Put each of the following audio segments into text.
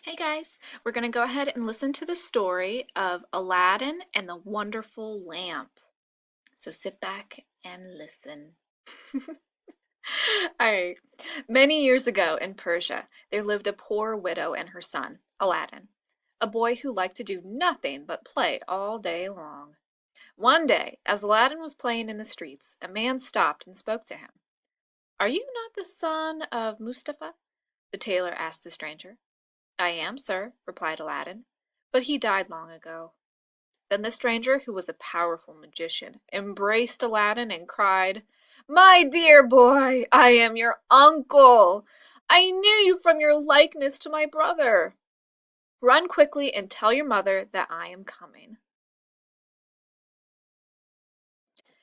Hey guys, we're going to go ahead and listen to the story of Aladdin and the Wonderful Lamp. So sit back and listen. All right. Many years ago in Persia, there lived a poor widow and her son, Aladdin, a boy who liked to do nothing but play all day long. One day, as Aladdin was playing in the streets, a man stopped and spoke to him. "Are you not the son of Mustafa?" the tailor asked the stranger. "I am, sir," replied Aladdin, "but he died long ago." Then the stranger, who was a powerful magician, embraced Aladdin and cried, "My dear boy, I am your uncle! I knew you from your likeness to my brother. Run quickly and tell your mother that I am coming."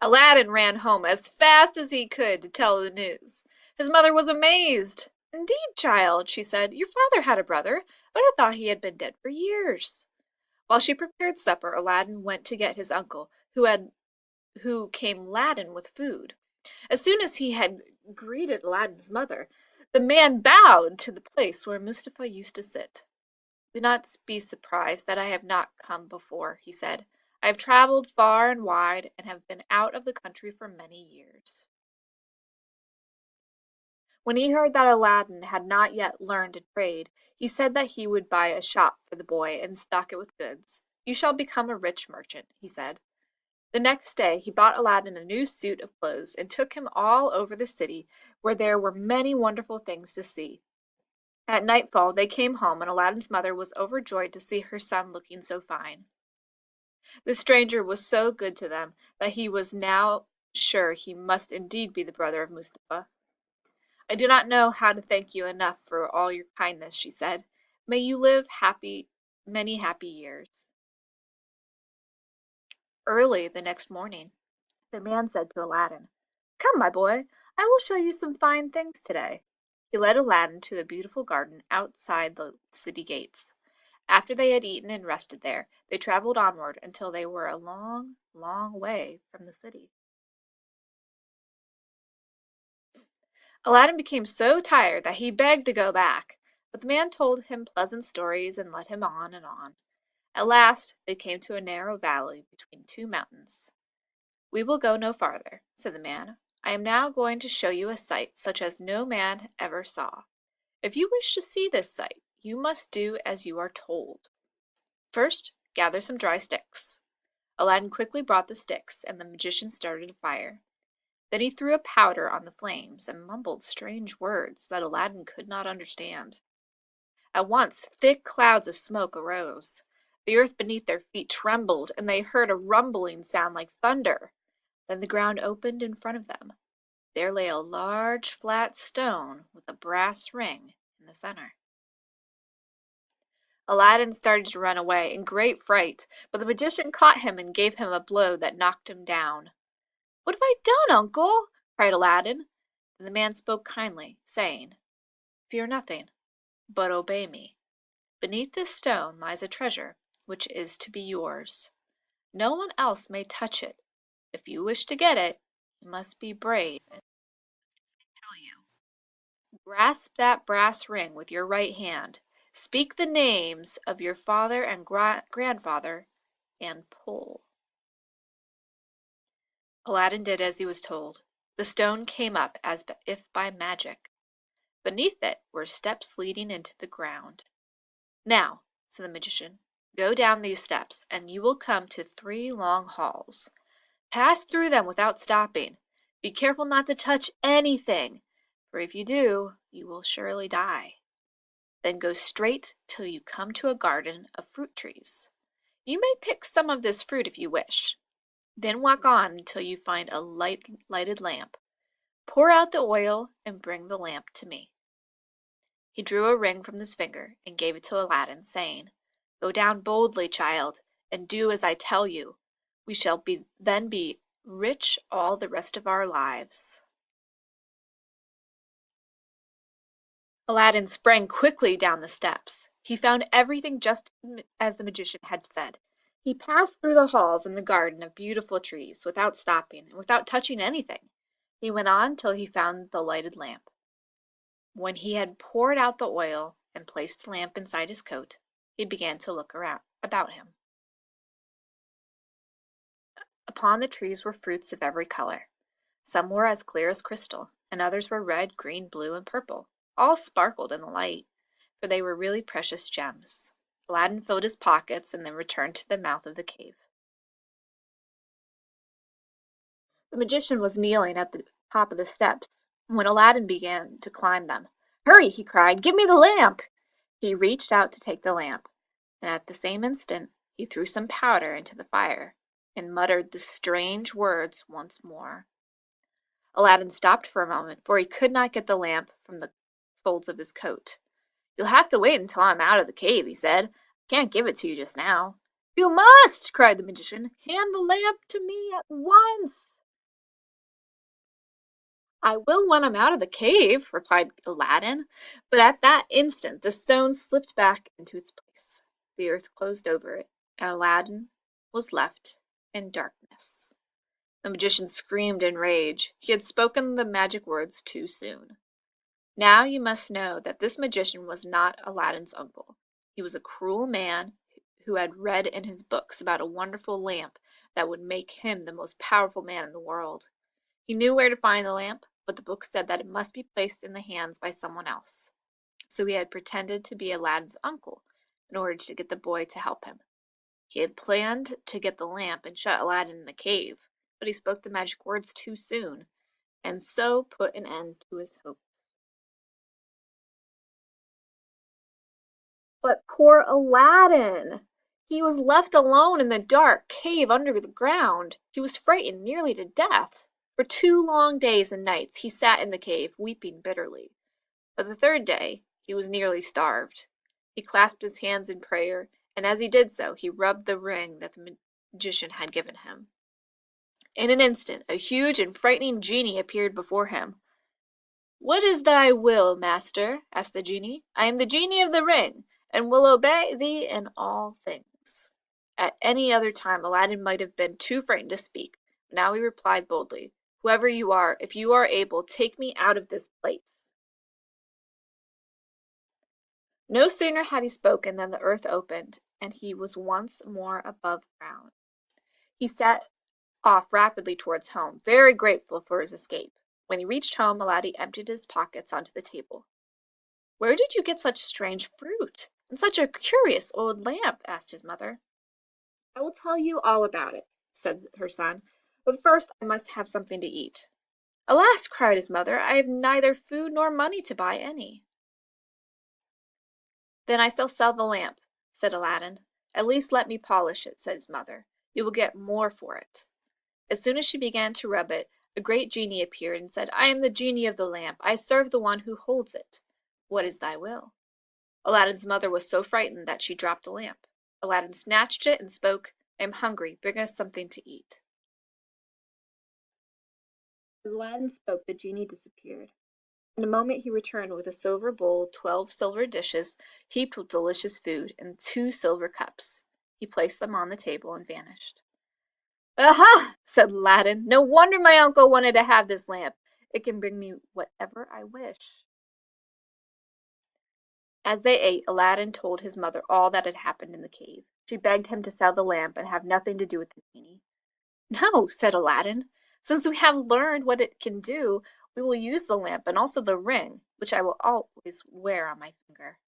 Aladdin ran home as fast as he could to tell the news. His mother was amazed. "Indeed, child," she said, "your father had a brother, but I thought he had been dead for years." While she prepared supper, Aladdin went to get his uncle, who came laden with food. As soon as he had greeted Aladdin's mother, the man bowed to the place where Mustafa used to sit. "Do not be surprised that I have not come before," he said. "I have traveled far and wide, and have been out of the country for many years." When he heard that Aladdin had not yet learned a trade, he said that he would buy a shop for the boy and stock it with goods. "You shall become a rich merchant," he said. The next day he bought Aladdin a new suit of clothes and took him all over the city, where there were many wonderful things to see. At nightfall they came home, and Aladdin's mother was overjoyed to see her son looking so fine. The stranger was so good to them that he was now sure he must indeed be the brother of Mustapha. "I do not know how to thank you enough for all your kindness," she said. "May you live many happy years." Early the next morning, the man said to Aladdin, "Come, my boy, I will show you some fine things today." He led Aladdin to a beautiful garden outside the city gates. After they had eaten and rested there, they traveled onward until they were a long, long way from the city. Aladdin became so tired that he begged to go back, but the man told him pleasant stories and led him on and on. At last they came to a narrow valley between two mountains. "We will go no farther," said the man. "I am now going to show you a sight such as no man ever saw. If you wish to see this sight, you must do as you are told. First, gather some dry sticks." Aladdin quickly brought the sticks, and the magician started a fire. Then he threw a powder on the flames and mumbled strange words that Aladdin could not understand. At once thick clouds of smoke arose. The earth beneath their feet trembled, and they heard a rumbling sound like thunder. Then the ground opened in front of them. There lay a large flat stone with a brass ring in the center. Aladdin started to run away in great fright, but the magician caught him and gave him a blow that knocked him down. "What have I done, uncle?" cried Aladdin. Then the man spoke kindly, saying, "Fear nothing, but obey me. Beneath this stone lies a treasure which is to be yours. No one else may touch it. If you wish to get it, you must be brave and do as I tell you. Grasp that brass ring with your right hand, speak the names of your father and grandfather, and pull." Aladdin did as he was told. The stone came up as if by magic. Beneath it were steps leading into the ground. "Now," said the magician, "go down these steps, and you will come to three long halls. Pass through them without stopping. Be careful not to touch anything, for if you do, you will surely die. Then go straight till you come to a garden of fruit trees. You may pick some of this fruit if you wish. Then walk on until you find a lighted lamp. Pour out the oil and bring the lamp to me." He drew a ring from his finger and gave it to Aladdin, saying, "Go down boldly, child, and do as I tell you. We shall then be rich all the rest of our lives." Aladdin sprang quickly down the steps. He found everything just as the magician had said. He passed through the halls and the garden of beautiful trees without stopping and without touching anything. He went on till he found the lighted lamp. When he had poured out the oil, and placed the lamp inside his coat, he began to look around about him. Upon the trees were fruits of every color. Some were as clear as crystal, and others were red, green, blue, and purple. All sparkled in the light, for they were really precious gems. Aladdin filled his pockets and then returned to the mouth of the cave. The magician was kneeling at the top of the steps when Aladdin began to climb them. "Hurry!" he cried. "Give me the lamp!" He reached out to take the lamp, and at the same instant he threw some powder into the fire and muttered the strange words once more. Aladdin stopped for a moment, for he could not get the lamp from the folds of his coat. "You'll have to wait until I'm out of the cave," he said. "I can't give it to you just now." "You must!" cried the magician. "Hand the lamp to me at once." "I will when I'm out of the cave," replied Aladdin, but at that instant the stone slipped back into its place. The earth closed over it, and Aladdin was left in darkness. The magician screamed in rage. He had spoken the magic words too soon. Now you must know that this magician was not Aladdin's uncle. He was a cruel man who had read in his books about a wonderful lamp that would make him the most powerful man in the world. He knew where to find the lamp, but the book said that it must be placed in the hands by someone else. So he had pretended to be Aladdin's uncle in order to get the boy to help him. He had planned to get the lamp and shut Aladdin in the cave, but he spoke the magic words too soon, and so put an end to his hopes. But poor Aladdin! He was left alone in the dark cave under the ground. He was frightened nearly to death. For 2 long days and nights he sat in the cave, weeping bitterly. But the third day he was nearly starved. He clasped his hands in prayer, and as he did so, he rubbed the ring that the magician had given him. In an instant a huge and frightening genie appeared before him. "What is thy will, master?" asked the genie. "I am the genie of the ring, and will obey thee in all things." At any other time Aladdin might have been too frightened to speak, but now he replied boldly, "Whoever you are, if you are able, take me out of this place." No sooner had he spoken than the earth opened, and he was once more above ground. He set off rapidly towards home, very grateful for his escape. When he reached home, Aladdin emptied his pockets onto the table. "Where did you get such strange fruit, and such a curious old lamp?" asked his mother. "I will tell you all about it," said her son, "but first I must have something to eat." "Alas!" cried his mother, "I have neither food nor money to buy any." "Then I shall sell the lamp," said Aladdin. "At least let me polish it," said his mother. "You will get more for it." As soon as she began to rub it, a great genie appeared and said, "I am the genie of the lamp. I serve the one who holds it. What is thy will?" Aladdin's mother was so frightened that she dropped the lamp. Aladdin snatched it and spoke, "I am hungry. Bring us something to eat." As Aladdin spoke, the genie disappeared. In a moment he returned with a silver bowl, 12 silver dishes heaped with delicious food, and 2 silver cups. He placed them on the table and vanished. "Aha!" said Aladdin. "No wonder my uncle wanted to have this lamp. It can bring me whatever I wish." As they ate, Aladdin told his mother all that had happened in the cave. She begged him to sell the lamp and have nothing to do with the genie. "No," said Aladdin. "Since we have learned what it can do, we will use the lamp and also the ring, which I will always wear on my finger."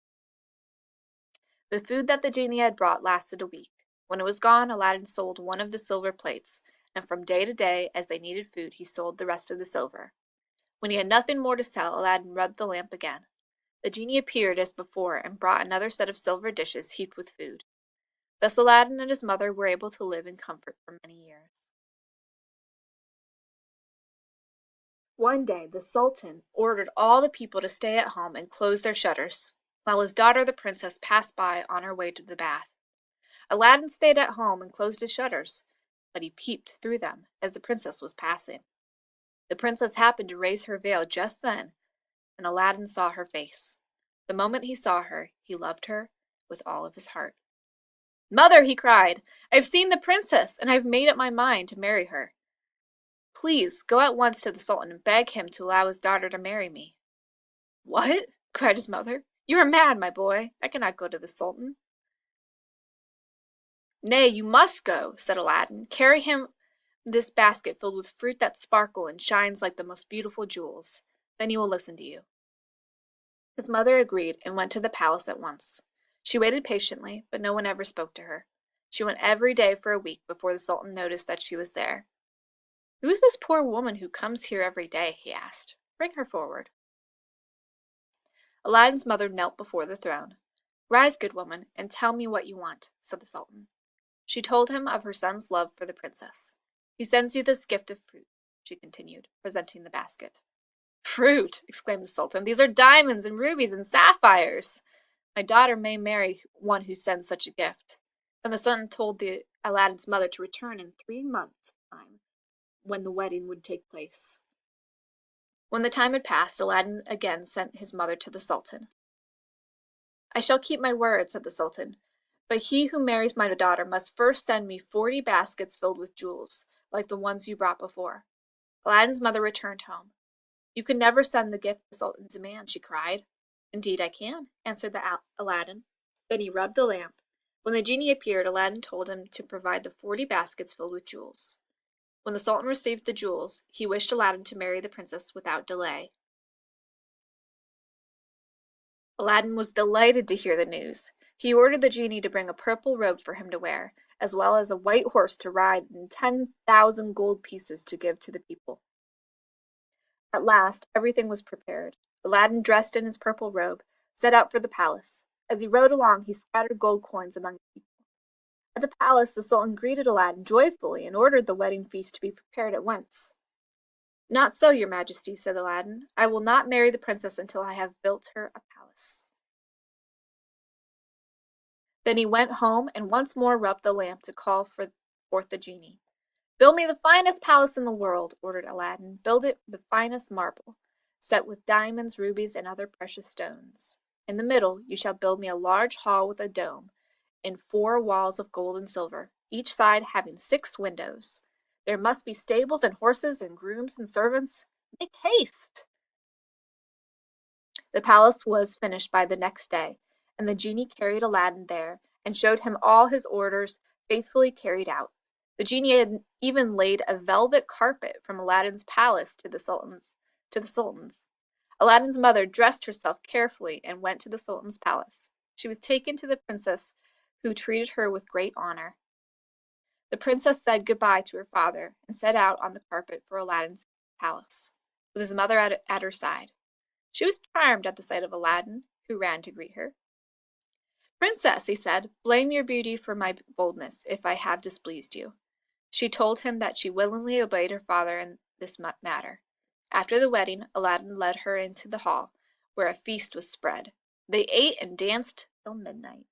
The food that the genie had brought lasted a week. When it was gone, Aladdin sold one of the silver plates, and from day to day, as they needed food, he sold the rest of the silver. When he had nothing more to sell, Aladdin rubbed the lamp again. The genie appeared as before and brought another set of silver dishes heaped with food. Thus Aladdin and his mother were able to live in comfort for many years. One day the Sultan ordered all the people to stay at home and close their shutters, while his daughter the princess passed by on her way to the bath. Aladdin stayed at home and closed his shutters, but he peeped through them as the princess was passing. The princess happened to raise her veil just then, and Aladdin saw her face. The moment he saw her, he loved her with all of his heart. "Mother," he cried, "I have seen the princess, and I have made up my mind to marry her. Please go at once to the Sultan and beg him to allow his daughter to marry me." "What?" cried his mother. You are mad, my boy. I cannot go to the Sultan. Nay, you must go, said Aladdin. Carry him this basket filled with fruit that sparkle and shines like the most beautiful jewels. Then he will listen to you. His mother agreed and went to the palace at once. She waited patiently, but no one ever spoke to her. She went every day for a week before the Sultan noticed that she was there. Who is this poor woman who comes here every day? He asked. Bring her forward. Aladdin's mother knelt before the throne. Rise, good woman, and tell me what you want, said the Sultan. She told him of her son's love for the princess. He sends you this gift of fruit, she continued, presenting the basket. Fruit! Exclaimed the Sultan. These are diamonds and rubies and sapphires. My daughter may marry one who sends such a gift. Then the Sultan told Aladdin's mother to return in 3 months' time, when the wedding would take place. When the time had passed, Aladdin again sent his mother to the Sultan. I shall keep my word, said the Sultan, but he who marries my daughter must first send me 40 baskets filled with jewels, like the ones you brought before. Aladdin's mother returned home. You can never send the gift the Sultan demands, she cried. Indeed I can, answered Aladdin. Then he rubbed the lamp. When the genie appeared, Aladdin told him to provide the 40 baskets filled with jewels. When the Sultan received the jewels, he wished Aladdin to marry the princess without delay. Aladdin was delighted to hear the news. He ordered the genie to bring a purple robe for him to wear, as well as a white horse to ride and 10,000 gold pieces to give to the people. At last everything was prepared. Aladdin, dressed in his purple robe, set out for the palace. As he rode along, he scattered gold coins among the people. At the palace, the Sultan greeted Aladdin joyfully and ordered the wedding feast to be prepared at once. Not so, your Majesty, said Aladdin. I will not marry the princess until I have built her a palace. Then he went home and once more rubbed the lamp to call forth the genie. Build me the finest palace in the world, ordered Aladdin. Build it of the finest marble, set with diamonds, rubies, and other precious stones. In the middle you shall build me a large hall with a dome, and 4 walls of gold and silver, each side having 6 windows. There must be stables and horses and grooms and servants. Make haste! The palace was finished by the next day, and the genie carried Aladdin there and showed him all his orders faithfully carried out. The genie had even laid a velvet carpet from Aladdin's palace to the Sultan's. Aladdin's mother dressed herself carefully and went to the Sultan's palace. She was taken to the princess, who treated her with great honor. The princess said good-bye to her father and set out on the carpet for Aladdin's palace, with his mother at her side. She was charmed at the sight of Aladdin, who ran to greet her. Princess, he said, blame your beauty for my boldness if I have displeased you. She told him that she willingly obeyed her father in this matter. After the wedding, Aladdin led her into the hall, where a feast was spread. They ate and danced till midnight.